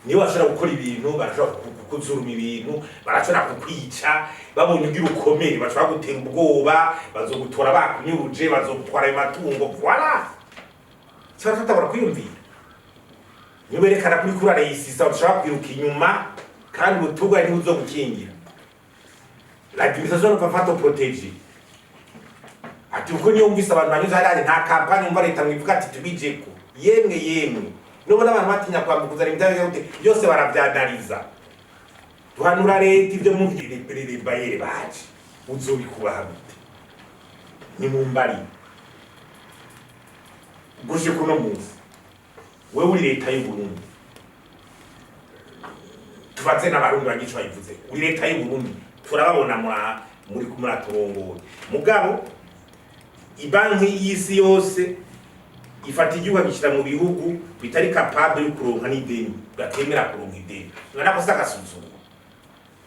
niyo bashobora gukora ibintu, barashobora kuzuruma ibintu, barashobora kukwica, babonye ugira ukomere bashobora gutera ubwoba, bazogutora bakunyuruje, bazogutwara ayo matungo, voilà. Cyangwa tutabura kwiyumvira. Niyo berekana kuri kurara yisisa ushobora kwiruka inyuma kandi ubutugwa ni uzo gukingira. L'administration ne peut pas te protéger. Ati uko niyo umvise abantu banyuze hariya nta kampani umva leta mwivuga ati tubijeko. Yemwe. Nubona abantu batinya kwambukuza ibitaro yote byose barabyanaliza. Duhanura leta ibyo muvire perere bayere baje. Uzobikubaha gute? Ni mumbari. Gushe kuno munsi. Wewe uri leta y'u Burundi. Tubatse n'abarundi bagico bayivuze. Uri leta y'u Burundi. Turababona muri kumuraturongoye. Mugabo ibanki y'isi yose ifata igihugu gishira mu bihugu bitari capable yo kuronka n'ideni, batemera kuronka ideni. Ngana ko sakasuzuguro.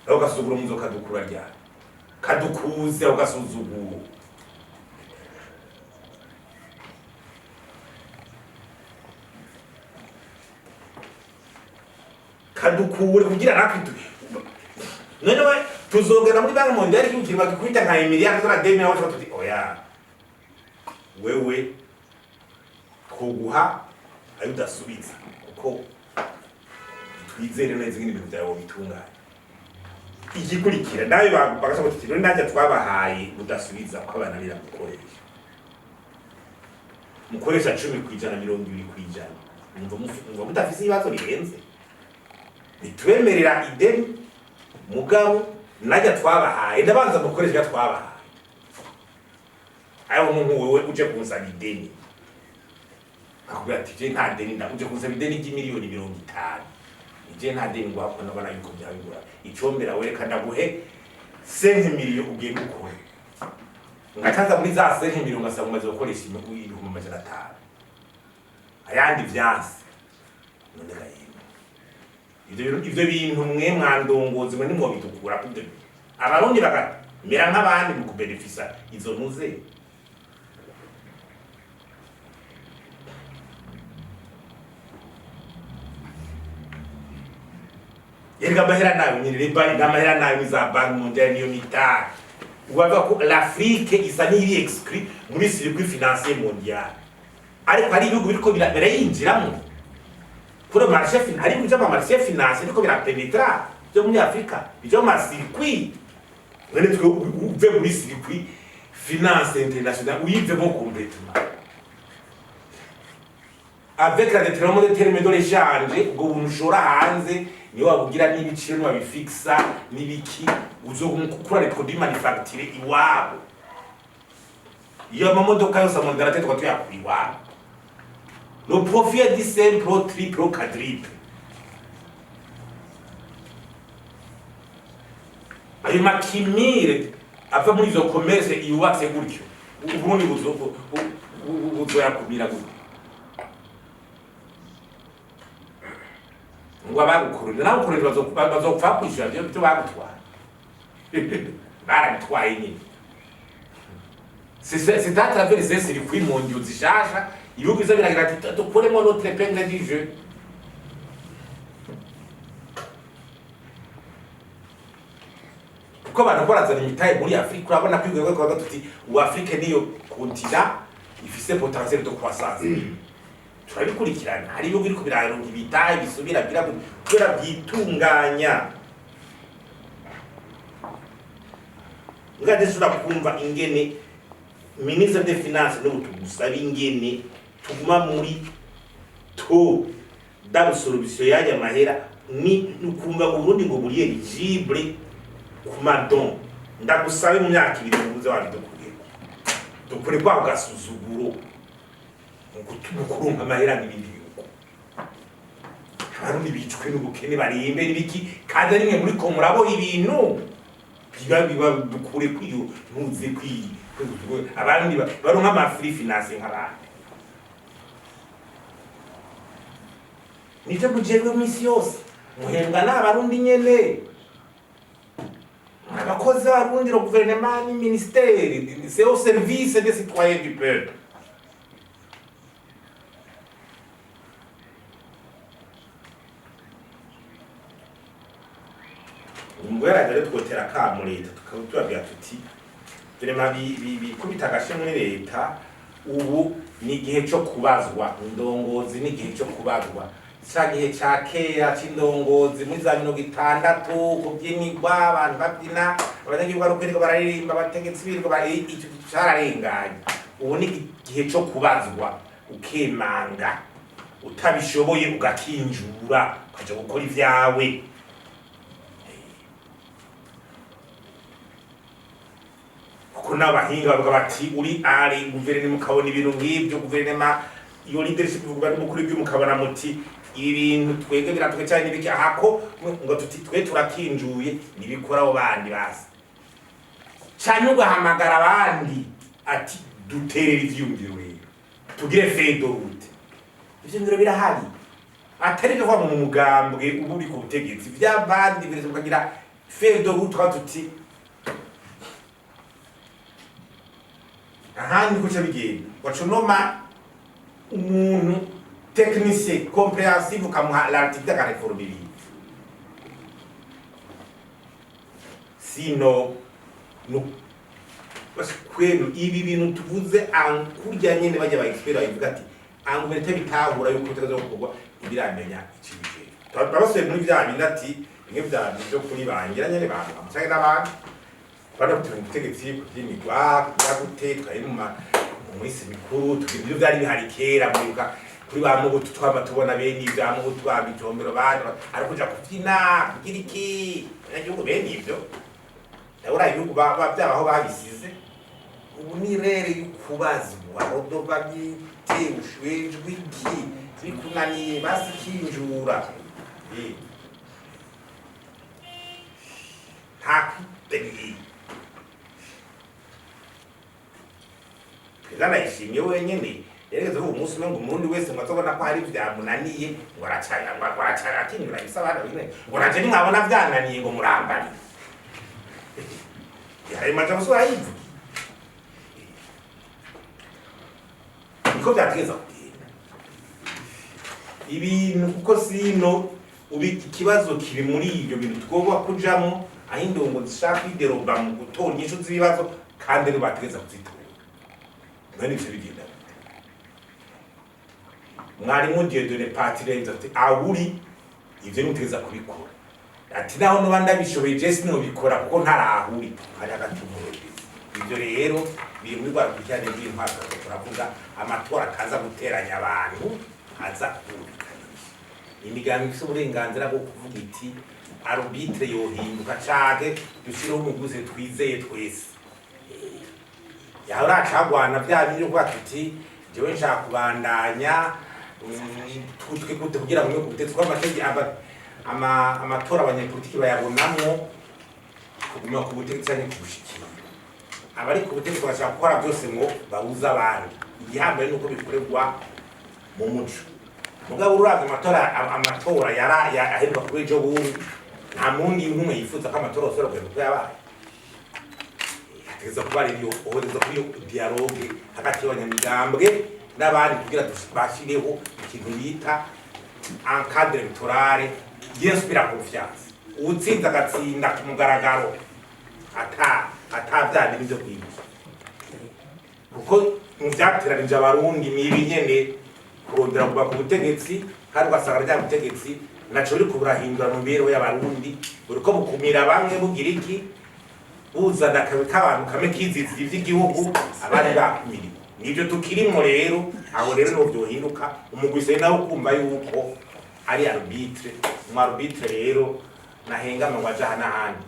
Aho gasuzuguro muzo kadukura ryari. Kadukuze aho gasuzuguro. Kadukure kugira nakwitu. None we tuzogera muri banki mondiale y'ukirwa kwita nka miliyari $2 aho tuti oya. Wewe kuguha ayo udasubiza kuko twizere neza ngene ibintu byawe bitunganye. Igikurikira nayo bagasaba tuti none najya twabahaye udasubiza ko abana bira gukoresha. Mukoresha 10 kwijana 20 kwijana. Umva mutafisi ibibazo birenze. Bitwemerera ideni mugabo najya twabahaye ndabanza mukoresha twabahaye. Ayo umuntu wewe uje kunzana ideni. Akubwira ati je nta deni nda uje kunzana ideni ry'imiliyoni 50. Je nta deni ngo hakona bana yuko byabigura. Icombera wereka ndaguhe 5 miliyoni ugiye gukora. Ngataza muri za 5 miliyoni ngasaba umaze gukoresha ibihumbi 500. Ayandi vyanse. None gaye. Ivyo bintu mwe mwandongozi mwe nimwo bitukura kubyo. Abarundi bakamera nk'abandi mu kubenefisa izo ntuze. Yerga bahera nayo nyine riba ndamahera nayo za banki mondiale niyo mitari. Uwavuga ko l'Afrique isa n'iri exclu muri circuit financier mondial. Ariko hari ibihugu biriko birayinjiramo. Kuri marché fin hari kuja mu marché financier biriko birapenetra byo muri Afrika, byo mu circuit. Wene twe uve muri circuit finance internationale uyive mo complètement. Avec la détermination de termes de l'échange, ubwo bunshora hanze niyo wabugira n'ibiciro n'abifixa n'ibiki uzokukura les produits manufacturés iwabo. Iyo amamodoka yose amondara tete kwatu yakwiwabo. Le profit est simple, triple, quadruple. Ayo makimire ava muri izo commerce iwatse gutyo. Ubundi buzoyakumira gutyo. Ngo abagukurira naho kurira bazopfa kwishura byo bagutwara. Barabitwaye nyine. C'est à travers ces circuits mondiaux zishasha ibihugu biza biragira ati dukuremo notre épingle du jeu. Kuko abantu barazana imitahe muri Afrika urabona kwigwego kwa tuti u Afrika niyo continent ifise potentiel de croissance. Turabikurikirana hari ibihugu biriko biraronka ibitahe bisubira kubera byitunganya. Ngadesura kumva ingene ministre des finances n'ubutugusaba ingene tuguma muri to d'absorption yaje mahera ni ukumva ngo Burundi ngo buriye libre ku madon ndagusabe mu myaka 2 ubuze wabidukuriye dukure kwa gasuzuguro ngo tubukurunka mahera n'ibindi bihugu abarundi bicwe n'ubukene barimbe n'ibiki kandi ari mwe muri ko murabo ibintu biba dukure kwiyo ntuze kwiyo abandi baronka ama free finance nk'abandi. Nico kujejwe misi yose muhembwa n'abarundi nyene. Abakozi b'abarundi le gouvernement ni ministère c'est au service des citoyens du peuple. umugwera rero twotera kamo leta tukabwira tuti birema bikubita agashe muri leta ubu ni igihe cyo kubazwa indongozi ni igihe cyo kubazwa cya gihe cya kera cy'indongozi muri za 60 kubyinirwa abantu babyina abanyagihugu bariko bararirimba abategetsi biriko bari icyo cyararenganye ubu ni igihe cyo kubazwa ukemanga utabishoboye ugakinjura ukaja gukora ivyawe kuko n'abahinga bavuga bati uri ari guverinoma mukabona ibintu nk'ibyo guverinoma iyo leadership ivuga n'umukuru w'igihugu mukabona muti ibintu twege biratwe cyane n'ibiki ahako ngo tuti twe turakinjuye nibikora abo bandi basi cyane ugahamagara abandi ati duterera ivyumviro rero tugire fedo route ivyo ngiro birahari atari byo mu mugambwe ubu uri ku butegetsi vy'abandi bireze kugira fedo route twatuti ahandi kuca bigenda wacunoma umuntu technicien compréhensive ukamuha l'article akareformira sino no kwenu ibi bintu tuvuze ankurya nyene bajya ba expert bavuga ati angumete bitahura yuko tutazo gukorwa ibiramenya ikibije twabasuye muri bya bindi ati bimwe bya byo kuri bangira nyene bantu amucaye n'abantu bana kutegetse kubyinirwa kugute twari mu isi mikuru tubyo byari bihari kera mwibuka kuri ba mugutu twaba tubona bene ibya mugutu babitombero bana ari kuja kubyina kugira iki nagihugu bene ibyo ndabura yuko byabaho babisize ubu ni rere y'ukubazwa rodoba byite ushwejwe iki bikunaniye basikinjura hakutegi Kizana ishimye wenyene yereze ubu umunsi umwe ngo umurundi wese mwazobona ko hari byamunaniye ngo aracara akinyura isabana bine ngo naje nimwabona byananiye ngo murambari yari maje musura yivu niko byateza kugenda ibintu kuko sino ubi ikibazo kiri muri ibyo bintu twoba kujamo aho indongo zishaka kwideroba mu gutora inyishu z'ibibazo kandi bategeza kuzitora nani byo bigenda mwarimu Diedone Patirenza ati awuri ivyo nuteza kubikora ati naho no bandabishoboye Jesse no bikora kuko ntarahuri ari agatumuro ivyo rero biri muri rwa kujyanye n'intwaro turavuga amatora kaza guteranya abantu aza kubikanisha imigambi y'uburenganzira bwo kuvuga iti arbitre yohinduka cage dushiraho umuguze twizeye twese yahora acagwana bya bindi uko atuti jewe nshaka kubandanya tutwe gute kugira ngo gute twamategeko amatora abanyepolitiki bayabonamwo kuguma ku butegetsi cyane kubushikira abari ku butegetsi bashaka gukora byose ngo babuza abandi igihambaye nuko bikorerwa mu muco mugabo uraga amatora yara aheruka kuri ejo bundi nta mundi n'umwe yifuza ko amatora osora kuko yabaye tegeza kuba rero ohereza kuri dialogue hagati y'abanyamigambwe n'abandi kugira bashireho ikintu bita encadre electoral y'inspira confiance utsinda agatsinda ku mugaragaro atabyane n'ibyo kwibuza kuko mu byateranije abarundi nibi nyene kurondera kuba ku butegetsi kandi ugasanga rya butegetsi naco biri kuburahindura mu mibereho y'abarundi buriko bukumira bamwe bugira iki uzana k'abantu kame kizizi vy'igihugu abari bakumiriwe nivyo tukirimo rero aho rero no byohinduka umugwise nawo kumva yuko ari arbitre mu arbitre rero nahengama waja hana handi